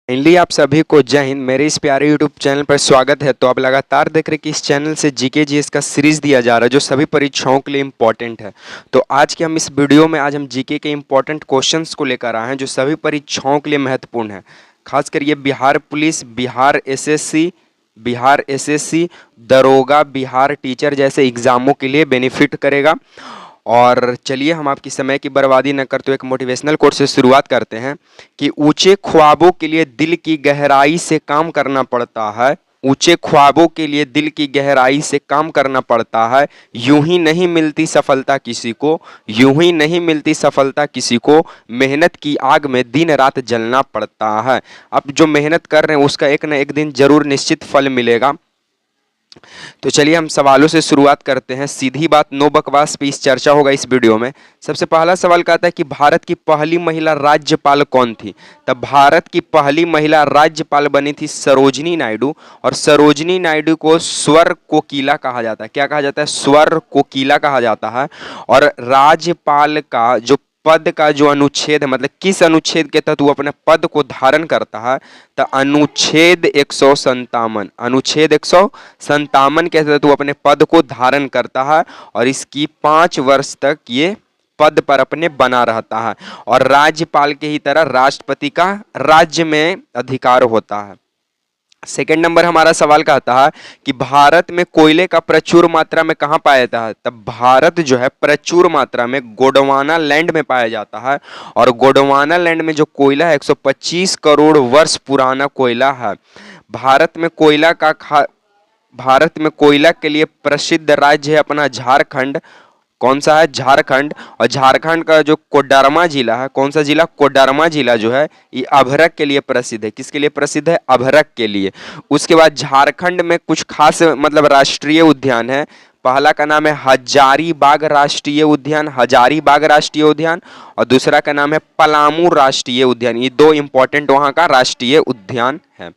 Finally आप सभी को जय हिंद। मेरे इस प्यारे यूट्यूब चैनल पर स्वागत है। तो आप लगातार देख रहे हैं कि इस चैनल से जीके जीएस का सीरीज दिया जा रहा है जो सभी परीक्षाओं के लिए इंपॉर्टेंट है। तो आज के हम इस वीडियो में आज हम जीके के इंपॉर्टेंट क्वेश्चंस को लेकर आए हैं जो सभी परीक्षाओं के लिए महत्वपूर्ण है। खासकर ये बिहार पुलिस, बिहार एसएससी, दरोगा, बिहार टीचर जैसे एग्जामों के लिए बेनिफिट करेगा। और चलिए हम आपकी समय की बर्बादी न करते हुए एक मोटिवेशनल कोट से शुरुआत करते हैं कि ऊंचे ख्वाबों के लिए दिल की गहराई से काम करना पड़ता है। ऊंचे ख्वाबों के लिए दिल की गहराई से काम करना पड़ता है। यूं ही नहीं मिलती सफलता किसी को, यूं ही नहीं मिलती सफलता किसी को, मेहनत की आग में दिन रात जलना पड़ता है। अब जो मेहनत कर रहे हैं उसका एक न एक दिन जरूर निश्चित फल मिलेगा। तो चलिए हम सवालों से शुरुआत करते हैं। सीधी बात, नो बकवास पे इस चर्चा होगा इस वीडियो में। सबसे पहला सवाल कहता है कि भारत की पहली महिला राज्यपाल कौन थी। तब भारत की पहली महिला राज्यपाल बनी थी सरोजिनी नायडू। और सरोजिनी नायडू को स्वर कोकिला कहा जाता है। क्या कहा जाता है? स्वर कोकिला कहा जाता है। और राज्यपाल का जो पद का जो अनुच्छेद है, मतलब किस अनुच्छेद के तहत वो अपने पद को धारण करता है, तो अनुच्छेद 157, अनुच्छेद 157 के तहत वो अपने पद को धारण करता है। और इसकी 5 वर्ष तक ये पद पर अपने बना रहता है। और राज्यपाल के ही तरह राष्ट्रपति का राज्य में अधिकार होता है। सेकेंड नंबर हमारा सवाल कहता है कि भारत में कोयले का प्रचुर मात्रा में कहाँ पाया जाता है। तब भारत जो है प्रचुर मात्रा में गोंडवाना लैंड में पाया जाता है। और गोंडवाना लैंड में जो कोयला है 125 करोड़ वर्ष पुराना कोयला है। भारत में कोयला के लिए प्रसिद्ध राज्य है अपना झारखंड। कौन सा है? झारखंड। और झारखंड का जो कोडरमा जिला है, कौन सा जिला? कोडरमा जिला जो है ये अभ्रक के लिए प्रसिद्ध है। किसके लिए प्रसिद्ध है? अभ्रक के लिए। उसके बाद झारखंड में कुछ खास मतलब राष्ट्रीय उद्यान है। पहला का नाम है हजारीबाग राष्ट्रीय उद्यान, हजारीबाग राष्ट्रीय उद्यान। और दूसरा का नाम है पलामू राष्ट्रीय उद्यान। ये दो इंपॉर्टेंट वहां का राष्ट्रीय उद्यान है।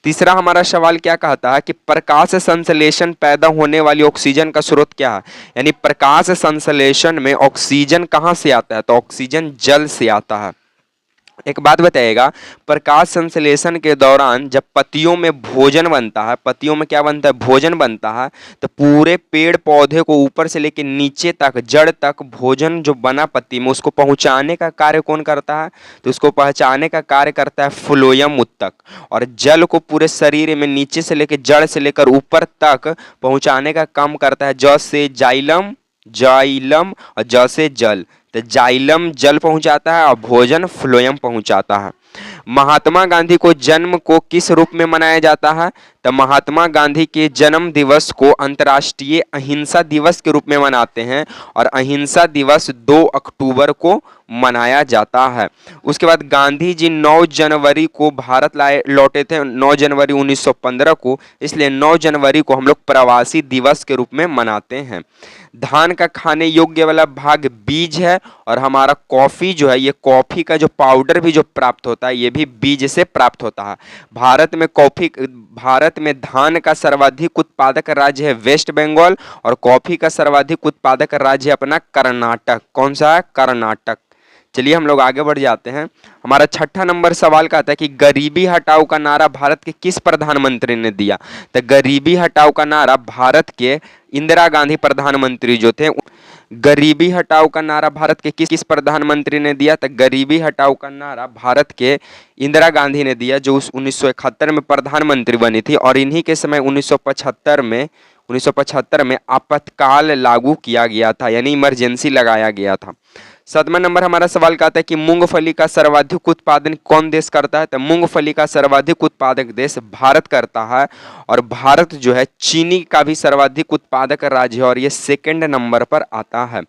तीसरा हमारा सवाल क्या कहता है कि प्रकाश संश्लेषण पैदा होने वाली ऑक्सीजन का स्रोत क्या है। यानी प्रकाश संश्लेषण में ऑक्सीजन कहां से आता है? तो ऑक्सीजन जल से आता है। एक बात बताइएगा, प्रकाश संश्लेषण के दौरान जब पत्तियों में भोजन बनता है, पत्तियों में क्या बनता है? भोजन बनता है। तो पूरे पेड़ पौधे को ऊपर से लेकर नीचे तक, जड़ तक भोजन जो बना पत्ती में उसको पहुंचाने का कार्य कौन करता है? तो उसको पहुंचाने का कार्य करता है फ्लोएम उत्तक। और जल को पूरे शरीर में नीचे से लेकर, जड़ से लेकर ऊपर तक पहुंचाने का काम करता है ज से जाइलम, जाइलम और ज से जल। तो जाइलम जल पहुंचाता है और भोजन फ्लोएम पहुंचाता है। महात्मा गांधी को जन्म को किस रूप में मनाया जाता है? तो महात्मा गांधी के जन्म दिवस को अंतर्राष्ट्रीय अहिंसा दिवस के रूप में मनाते हैं। और अहिंसा दिवस 2 अक्टूबर को मनाया जाता है। उसके बाद गांधी जी 9 जनवरी को भारत लौटे थे, 9 जनवरी 1915 को। इसलिए 9 जनवरी को हम लोग प्रवासी दिवस के रूप में मनाते हैं। धान का खाने योग्य वाला भाग बीज है। और हमारा कॉफी जो है, ये कॉफी का जो पाउडर भी जो प्राप्त होता है ये भी बीज से प्राप्त होता है। भारत में धान का सर्वाधिक उत्पादक राज्य है वेस्ट बंगाल। और कॉफी का सर्वाधिक उत्पादक राज्य है अपना कर्नाटक। कौन सा है? कर्नाटक। चलिए हम लोग आगे बढ़ जाते हैं। हमारा छठा नंबर सवाल का आता है कि गरीबी हटाओ का नारा भारत के किस प्रधानमंत्री ने दिया। तो गरीबी हटाओ का नारा भारत के इंदिरा गांधी प्रधानमंत्री जो थे। गरीबी हटाओ का नारा भारत के किस प्रधानमंत्री ने दिया? तो गरीबी हटाओ का नारा भारत के इंदिरा गांधी ने दिया, जो उस 1971 में प्रधानमंत्री बनी थी। और इन्हीं के समय 1975 में आपातकाल लागू किया गया था, यानी इमरजेंसी लगाया गया था। 7वां नंबर हमारा सवाल का आता है कि मूंगफली का सर्वाधिक उत्पादन कौन देश करता है। तो मूंगफली का सर्वाधिक उत्पादक देश भारत करता है। और भारत जो है चीनी का भी सर्वाधिक उत्पादक राज्य है और ये 2nd नंबर पर आता है।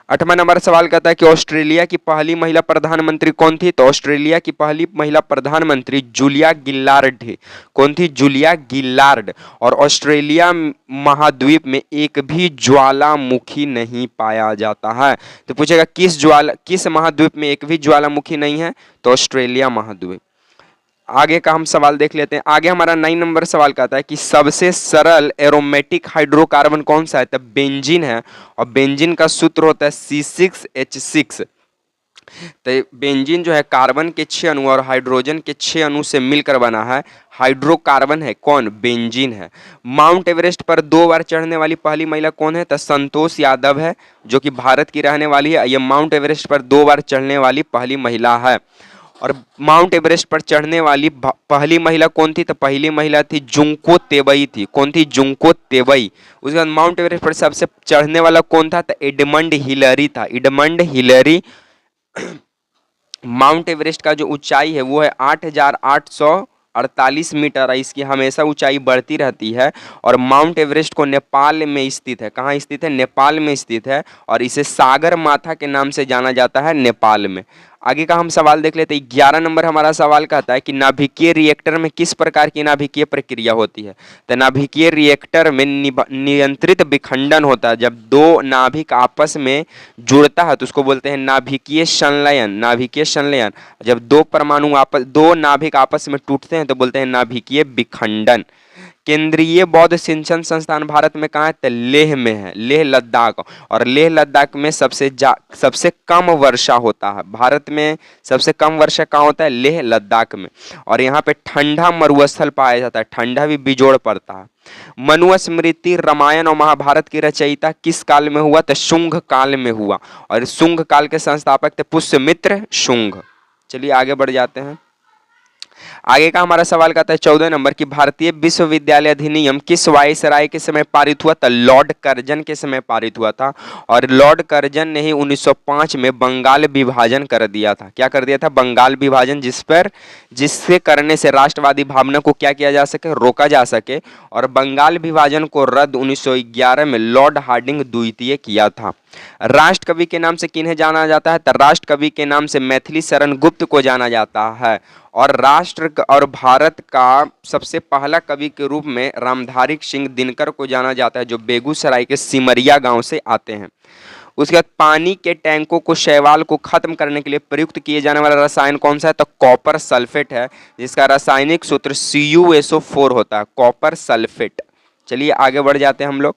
8वां नंबर सवाल कहता है कि ऑस्ट्रेलिया की पहली महिला प्रधानमंत्री कौन थी। तो ऑस्ट्रेलिया की पहली महिला प्रधानमंत्री जूलिया गिलार्ड थी। कौन थी? Julia Gillard. और ऑस्ट्रेलिया महाद्वीप में एक भी ज्वालामुखी नहीं पाया जाता है। तो पूछेगा किस महाद्वीप में एक भी ज्वालामुखी नहीं है? तो ऑस्ट्रेलिया महाद्वीप। आगे का हम सवाल देख लेते हैं। आगे हमारा 9 नंबर सवाल का आता है कि सबसे सरल एरोमेटिक हाइड्रोकार्बन कौन सा है। तब बेंजीन है। और बेंजीन का सूत्र होता है C6H6। तो बेंजीन जो है कार्बन के 6 अणु और हाइड्रोजन के 6 अणु से मिलकर बना है। हाइड्रोकार्बन है कौन? बेंजीन है। माउंट एवरेस्ट पर 2 बार चढ़ने वाली पहली महिला कौन है? तो संतोष यादव है, जो कि भारत की रहने वाली है। ये माउंट एवरेस्ट पर 2 बार चढ़ने वाली पहली महिला है। और माउंट एवरेस्ट पर चढ़ने वाली पहली महिला कौन थी? तो पहली महिला थी जुंको तेबई थी। कौन थी? Junko Tabei. उसके बाद माउंट एवरेस्ट पर सबसे चढ़ने वाला कौन था? तो एडमंड हिलरी था। Edmund Hillary. माउंट एवरेस्ट का जो ऊंचाई है वो है 8,848 मीटर है। इसकी हमेशा ऊंचाई बढ़ती रहती है। और माउंट एवरेस्ट को नेपाल में स्थित है। कहाँ स्थित है? नेपाल में स्थित है। और इसे सागर माथा के नाम से जाना जाता है नेपाल में। आगे का हम सवाल देख लेते हैं। 11 नंबर हमारा सवाल कहता है कि नाभिकीय रिएक्टर में किस प्रकार की नाभिकीय प्रक्रिया होती है? तो नाभिकीय रिएक्टर में नियंत्रित विखंडन होता है। जब दो नाभिक आपस में जुड़ता है तो उसको बोलते हैं नाभिकीय संलयन। नाभिकीय संलयन। जब दो नाभिक आपस में टूटते हैं तो बोलते हैं नाभिकीय विखंडन। केंद्रीय बौद्ध शिक्षण संस्थान भारत में कहाँ है? तो लेह में है। लेह लद्दाख। और लेह लद्दाख में सबसे कम वर्षा होता है। भारत में सबसे कम वर्षा कहाँ होता है? लेह लद्दाख में। और यहाँ पे ठंडा मरुस्थल पाया जाता है। ठंडा भी बिजोड़ पड़ता है। मनुस्मृति, रामायण और महाभारत की रचयिता किस काल में हुआ? तो शुंग काल में हुआ। और शुंग काल के संस्थापक थे पुष्यमित्र शुंग। चलिए आगे बढ़ जाते हैं। आगे का हमारा सवाल कहता है 14 नंबर की भारतीय विश्वविद्यालय अधिनियम किस वायसराय के समय पारित हुआ था? लॉर्ड कर्जन के समय पारित हुआ था। और लॉर्ड कर्जन ने ही 1905 में बंगाल विभाजन कर दिया था। क्या कर दिया था? बंगाल विभाजन, जिससे करने से राष्ट्रवादी भावना को क्या किया जा सके? रोका जा सके। और बंगाल विभाजन को रद्द 1911 में लॉर्ड हार्डिंग द्वितीय किया था। राष्ट्र कवि के नाम से किन्हें जाना जाता है? तो राष्ट्र कवि के नाम से मैथिली शरण गुप्त को जाना जाता है। और भारत का सबसे पहला कवि के रूप में रामधारी सिंह दिनकर को जाना जाता है, जो बेगूसराय के सिमरिया गांव से आते हैं। उसके बाद पानी के टैंकों को, शैवाल को खत्म करने के लिए प्रयुक्त किए जाने वाला रसायन कौन सा है? तो कॉपर सल्फेट है, जिसका रासायनिक सूत्र CuSO4 होता है। Copper sulphate. चलिए आगे बढ़ जाते हैं हम लोग।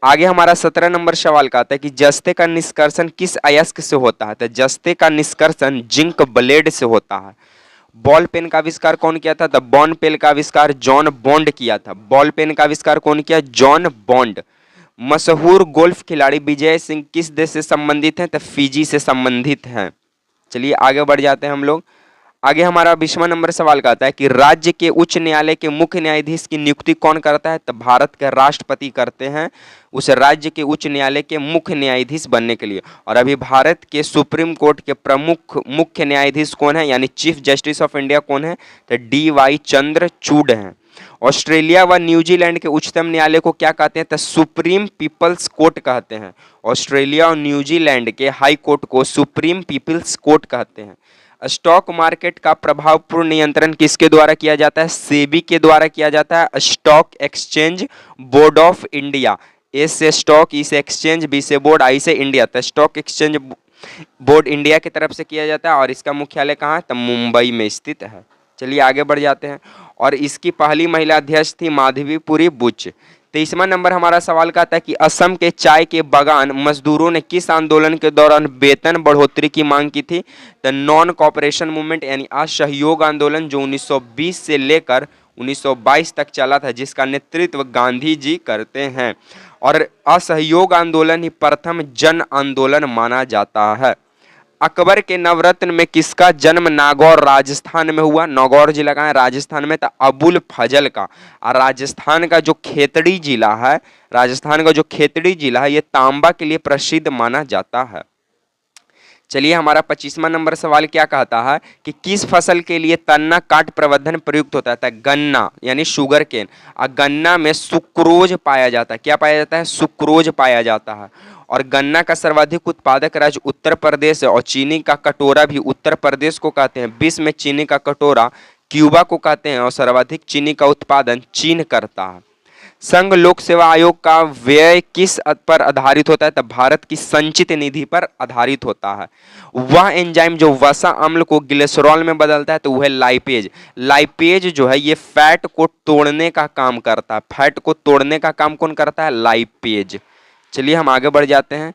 आगे हमारा 17 नंबर सवाल का आता है कि जस्ते का निष्कर्षण किस अयस्क से होता है? तो जस्ते का निष्कर्षण जिंक ब्लेड से होता है। बॉल पेन का आविष्कार कौन किया था? तो बॉन पेन का आविष्कार जॉन बॉन्ड किया था। बॉल पेन का आविष्कार कौन किया? John bond. मशहूर गोल्फ खिलाड़ी विजय सिंह किस देश से संबंधित हैं? तो फिजी से संबंधित हैं। चलिए आगे बढ़ जाते हैं हम लोग। आगे हमारा 20वां नंबर सवाल का आता है कि राज्य के उच्च न्यायालय के मुख्य न्यायाधीश की नियुक्ति कौन करता है? तो भारत के राष्ट्रपति करते हैं उस राज्य के उच्च न्यायालय के मुख्य न्यायाधीश बनने के लिए। और अभी भारत के सुप्रीम कोर्ट के प्रमुख मुख्य न्यायाधीश कौन है, यानी चीफ जस्टिस ऑफ इंडिया कौन है? तो DY चंद्रचूड़ हैं। ऑस्ट्रेलिया व न्यूजीलैंड के उच्चतम न्यायालय को क्या कहते हैं? तो सुप्रीम पीपल्स कोर्ट कहते हैं। ऑस्ट्रेलिया और न्यूजीलैंड के हाई कोर्ट को सुप्रीम पीपल्स कोर्ट कहते हैं। स्टॉक मार्केट का प्रभावपूर्ण नियंत्रण किसके द्वारा किया जाता है? सेबी के द्वारा किया जाता है। Stock exchange board of India. A से स्टॉक, ई से एक्सचेंज, बी से बोर्ड, आई से इंडिया। तो स्टॉक एक्सचेंज बोर्ड इंडिया की तरफ से किया जाता है। और इसका मुख्यालय कहाँ है? तो मुंबई में स्थित है। चलिए आगे बढ़ जाते हैं। और इसकी पहली महिला अध्यक्ष थी माधवीपुरी बुच। 23वां नंबर हमारा सवाल का आता है कि असम के चाय के बागान मजदूरों ने किस आंदोलन के दौरान वेतन बढ़ोतरी की मांग की थी? द नॉन कॉपरेशन मूवमेंट, यानी असहयोग आंदोलन, जो 1920 से लेकर 1922 तक चला था, जिसका नेतृत्व गांधी जी करते हैं। और असहयोग आंदोलन ही प्रथम जन आंदोलन माना जाता है। अकबर के नवरत्न में किसका जन्म नागौर राजस्थान में हुआ? नागौर जिला का है राजस्थान में। तो अबुल फजल का। और राजस्थान का जो खेतड़ी जिला है ये तांबा के लिए प्रसिद्ध माना जाता है। चलिए हमारा 25वां नंबर सवाल क्या कहता है कि किस फसल के लिए तन्ना काट प्रवर्धन प्रयुक्त होता है? गन्ना, यानी शुगर केन। और गन्ना में सुक्रोज पाया जाता है। क्या पाया जाता है? सुक्रोज पाया जाता है। और गन्ना का सर्वाधिक उत्पादक राज्य उत्तर प्रदेश है। और चीनी का कटोरा भी उत्तर प्रदेश को कहते हैं। विश्व में चीनी का कटोरा क्यूबा को कहते हैं। और सर्वाधिक चीनी का उत्पादन चीन करता है। संघ लोक सेवा आयोग का व्यय किस पर आधारित होता है? तो भारत की संचित निधि पर आधारित होता है। वह एंजाइम जो वसा अम्ल को ग्लिसरॉल में बदलता है तो वह लाइपेज। लाइपेज जो है ये फैट को तोड़ने का काम करता है। फैट को तोड़ने का काम कौन करता है? लाइपेज। चलिए हम आगे बढ़ जाते हैं।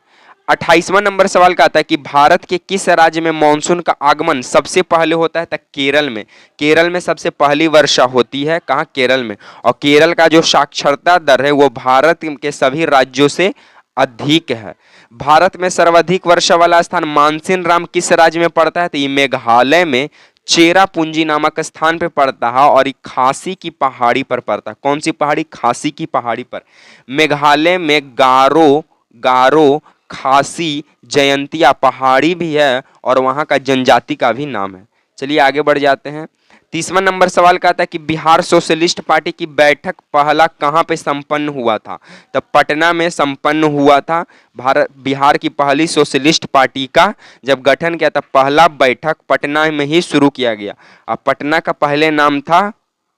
28वां नंबर सवाल का आता है कि भारत के किस राज्य में मानसून का आगमन सबसे पहले होता है? तो केरल में। केरल में सबसे पहली वर्षा होती है, कहाँ? केरल में। और केरल का जो साक्षरता दर है वो भारत के सभी राज्यों से अधिक है। भारत में सर्वाधिक वर्षा वाला स्थान मानसिन राम किस राज्य में पड़ता है? तो ये मेघालय में चेरापूंजी नामक स्थान पे पड़ता है और ये खासी की पहाड़ी पर पड़ता है। कौन सी पहाड़ी? खासी की पहाड़ी पर। मेघालय में गारो गारो खासी जयंतिया पहाड़ी भी है और वहां का जनजाति का भी नाम है। चलिए आगे बढ़ जाते हैं। 30वां नंबर सवाल का आता है कि बिहार सोशलिस्ट पार्टी की बैठक पहला कहां पे संपन्न हुआ था? तो पटना में संपन्न हुआ था। बिहार की पहली सोशलिस्ट पार्टी का जब गठन किया था, पहला बैठक पटना में ही शुरू किया गया। अब पटना का पहले नाम था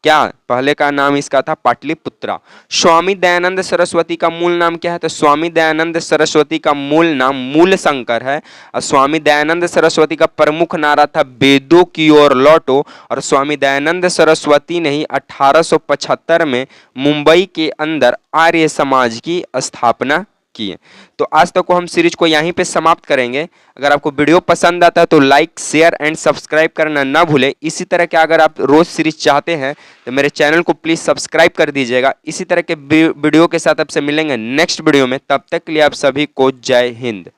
क्या? पहले का नाम इसका था पाटलिपुत्रा। स्वामी दयानंद सरस्वती का मूल नाम क्या है? तो स्वामी दयानंद सरस्वती का मूल नाम मूल शंकर है। और स्वामी दयानंद सरस्वती का प्रमुख नारा था वेदों की ओर लौटो। और स्वामी दयानंद सरस्वती ने ही 1875 में मुंबई के अंदर आर्य समाज की स्थापना किए। तो आज तक को हम सीरीज को यहीं पे समाप्त करेंगे। अगर आपको वीडियो पसंद आता है तो लाइक शेयर एंड सब्सक्राइब करना ना भूलें। इसी तरह के अगर आप रोज सीरीज चाहते हैं तो मेरे चैनल को प्लीज सब्सक्राइब कर दीजिएगा। इसी तरह के वीडियो के साथ आपसे मिलेंगे नेक्स्ट वीडियो में। तब तक के लिए आप सभी को जय हिंद।